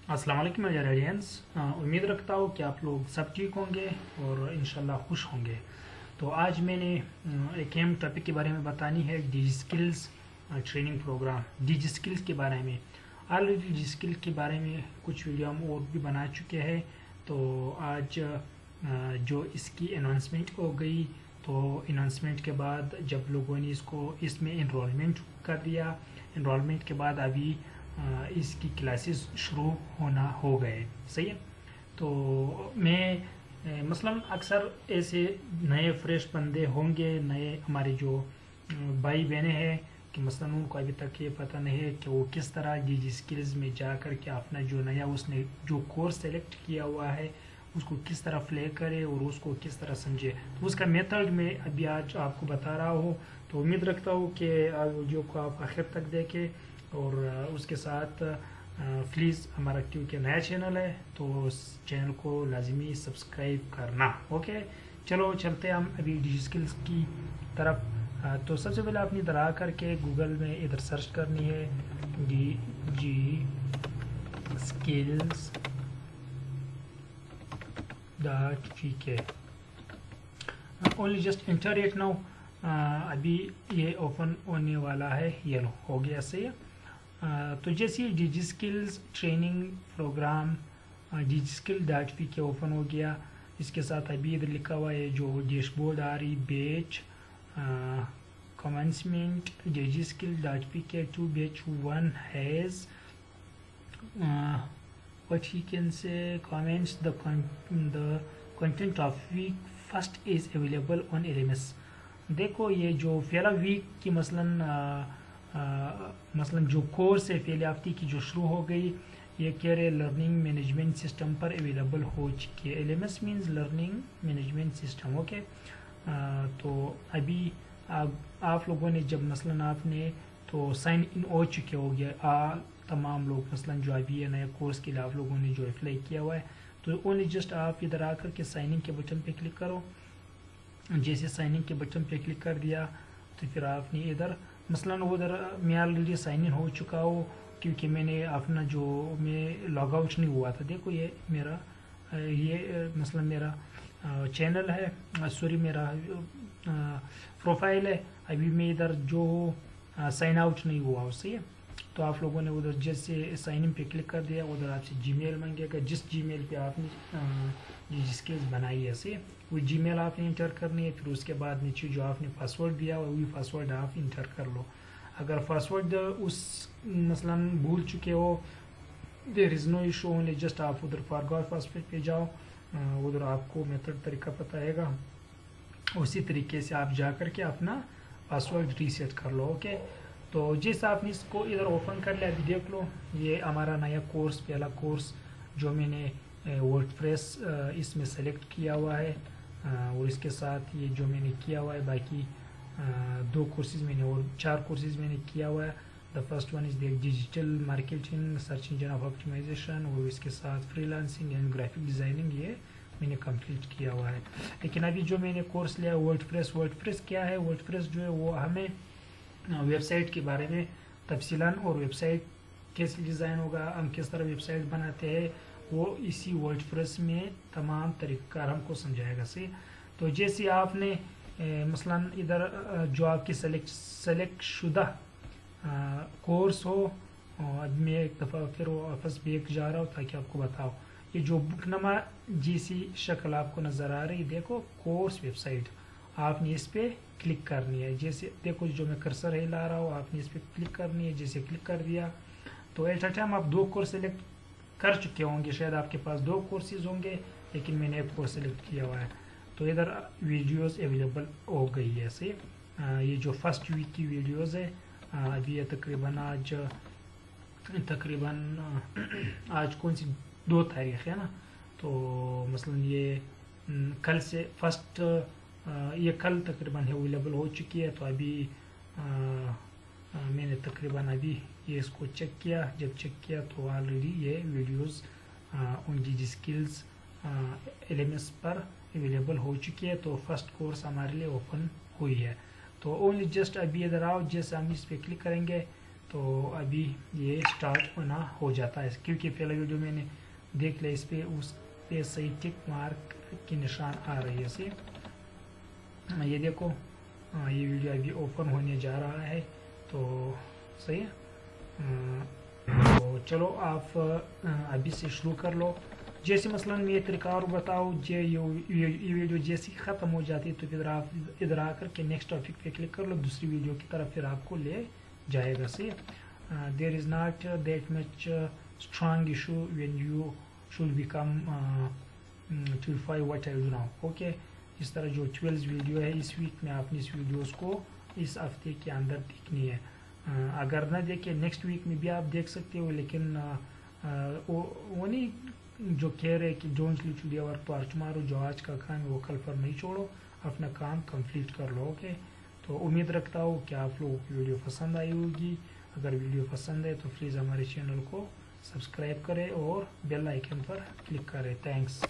अस्सलाम वालेकुम मेरे रेडियंस। उम्मीद रखता हूँ कि आप लोग सब ठीक होंगे और इंशाल्लाह खुश होंगे। तो आज मैंने एक अहम टॉपिक के बारे में बतानी है, डिजी स्किल्स ट्रेनिंग प्रोग्राम। डिजी स्किल्स के बारे में ऑलरेडी डिजी स्किल के बारे में कुछ वीडियो हम और भी बना चुके हैं। तो आज जो इसकी अनाउंसमेंट हो गई, तो अनाउंसमेंट के बाद जब लोगों ने इसमें इनरोलमेंट कर दिया, इनरोलमेंट के बाद अभी इसकी क्लासेस शुरू होना हो गए। सही है। तो मैं मसलन अक्सर ऐसे नए फ्रेश बंदे होंगे, नए हमारे जो भाई बहनें हैं कि मसलन उनको अभी तक ये पता नहीं है कि वो किस तरह डिजी स्किल्स में जा कर के अपना जो नया उसने जो कोर्स सेलेक्ट किया हुआ है उसको किस तरह प्ले करे और उसको किस तरह समझे। तो उसका मेथड मैं अभी आज आपको बता रहा हूँ। तो उम्मीद रखता हूँ कि वीडियो को आप आखिर तक देखें और उसके साथ प्लीज़ हमारा क्योंकि नया चैनल है तो उस चैनल को लाजमी सब्सक्राइब करना। ओके, चलो चलते हैं हम अभी डिजी स्किल्स की तरफ। तो सबसे पहले आपने इधर आ करके गूगल में इधर सर्च करनी है digi skills .pk। Only just enter it now. अभी ये ओपन होने वाला है, ये लो हो गया सही। तो जैसे डिजी स्किल्स ट्रेनिंग प्रोग्राम डिजी स्किल .pk ओपन हो गया। इसके साथ अभी इधर लिखा हुआ है जो डैशबोर्ड आ रही, batch commencement digi skill .pk to batch 1 has what he can say comments the content of week first is available on LMS। देखो ये जो पहला वीक की मसलन जो कोर्स है पहले हफ्ते की जो शुरू हो गई, ये कह रहे लर्निंग मैनेजमेंट सिस्टम पर अवेलेबल हो चुकी है। LMS means learning management system. Okay, तो अभी आप लोगों ने जब मसलन आपने तो साइन इन हो चुके हो गया तमाम लोग, मसलन जो अभी नए कोर्स के लिए आप लोगों ने जो अप्लाई किया हुआ है, तो ओनली जस्ट आप इधर आकर के साइन इन के बटन पे क्लिक करो। जैसे साइन इन के बटन पे क्लिक कर दिया तो फिर आपने इधर मसलन उधर मैं ऑलरेडी साइन इन हो चुका हूँ क्योंकि मैंने अपना जो मैं लॉग आउट नहीं हुआ था। देखो ये मेरा ये मसलन मेरा चैनल है, सॉरी मेरा प्रोफाइल है। अभी मैं इधर जो साइन आउट नहीं हुआ उससे है। तो आप लोगों ने उधर जैसे साइन इन पे क्लिक कर दिया, उधर आपसे जीमेल मांगेगा, जिस जीमेल पे आपने डिजी स्किल्स बनाई है से वो जीमेल आपने इंटर करनी है। फिर उसके बाद नीचे जो आपने पासवर्ड दिया हुआ वही पासवर्ड आप इंटर कर लो। अगर पासवर्ड उस मसलन भूल चुके हो, there is no issue, only just आप उधर फॉरगॉट पासवर्ड पे जाओ, उधर आपको मेथड तरीका पता रहेगा, उसी तरीके से आप जा कर के अपना पासवर्ड रीसेट कर लो। ओके, तो जैसे आपने इसको इधर ओपन कर लिया, अभी देख लो ये हमारा नया कोर्स, पहला कोर्स जो मैंने वर्डप्रेस इसमें सेलेक्ट किया हुआ है और इसके साथ ये जो मैंने किया हुआ है बाकी 2 कोर्सेज मैंने और 4 कोर्सेज मैंने किया हुआ है। The first one is the digital marketing, search engine of optimization और इसके साथ फ्रीलांसिंग एंड ग्राफिक डिज़ाइनिंग, ये मैंने कंप्लीट किया हुआ है। लेकिन अभी जो मैंने कोर्स लिया वर्डप्रेस क्या है, वर्डप्रेस जो है वो हमें वेबसाइट के बारे में तफसीलन और वेबसाइट कैसे डिज़ाइन होगा, हम किस तरह वेबसाइट बनाते हैं, वो इसी वर्डप्रेस में तमाम तरीक़ाकार हमको समझाएगा। सही। तो जैसे आपने मसलन इधर जो आपकी सेलेक्ट शुदा कोर्स हो, मैं एक दफ़ा फिर वापस बैक जा रहा हूँ ताकि आपको बताओ, ये जो बुकनमा जैसी शक्ल आपको नज़र आ रही, देखो कोर्स वेबसाइट, आपने इस पर क्लिक करनी है। जैसे देखो जो मैं कर्सर हिला रहा हूँ, आपने इस पर क्लिक करनी है। जैसे क्लिक कर दिया तो एट अ टाइम आप 2 कोर्स सेलेक्ट कर चुके होंगे, शायद आपके पास 2 कोर्सेज होंगे, लेकिन मैंने एक कोर्स सेलेक्ट किया हुआ है। तो इधर वीडियोस अवेलेबल हो गई है। ऐसे ये जो फर्स्ट वीक की वीडियोस है, अभी ये तकरीबन आज कौन सी 2 तारीख है ना, तो मसलन ये कल से फर्स्ट ये कल तकरीबन अवेलेबल हो चुकी है। तो अभी मैंने तकरीबन अभी ये इसको चेक किया, जब चेक किया तो ऑलरेडी ये वीडियोस उन डिजी स्किल्स LMS पर अवेलेबल हो चुकी है। तो फर्स्ट कोर्स हमारे लिए ओपन हुई है। तो ओनली जस्ट अभी इधर आओ, जैसे हम इस पर क्लिक करेंगे تو ابھی یہ اسٹارٹ ہونا ہو جاتا ہے کیونکہ پہلا ویڈیو میں نے دیکھ لیا اس پہ صحیح ٹک مارک کی نشان آ رہی ہے سے یہ دیکھو یہ ویڈیو ابھی اوپن ہونے جا رہا ہے تو صحیح ہے. تو چلو آپ ابھی سے شروع کر لو. جیسے مثلا میں یہ طریقہ اور بتاؤ یہ ویڈیو جیسی ختم ہو جاتی ہے تو پھر آپ ادھر آ کر کے نیکسٹ ٹاپک پہ کلک کر لو, دوسری ویڈیو کی طرف پھر آپ کو لے جائے گا. صحیح. There is not that much strong issue when you should become 25 what I do now. Okay, اس طرح جو 12 ویڈیو ہے اس ویک میں آپ نے اس ویڈیوز کو اس ہفتے کے اندر دیکھنی ہے. اگر نہ دیکھیں نیکسٹ ویک میں بھی آپ دیکھ سکتے ہو, لیکن وہ نہیں جو کہہ رہے کہ ڈونٹ لیو ٹوڈے اور پار ٹمارو, جو آج کا کام ہے وہ کل پر نہیں چھوڑو, اپنا کام کمپلیٹ کر لو. اوکے, تو امید رکھتا ہوں کہ آپ لوگوں کی ویڈیو پسند آئی ہوگی. اگر ویڈیو پسند ہے تو پلیز ہمارے چینل کو سبسکرائب کریں اور بیل آئیکن پر کلک کریں. تھینکس.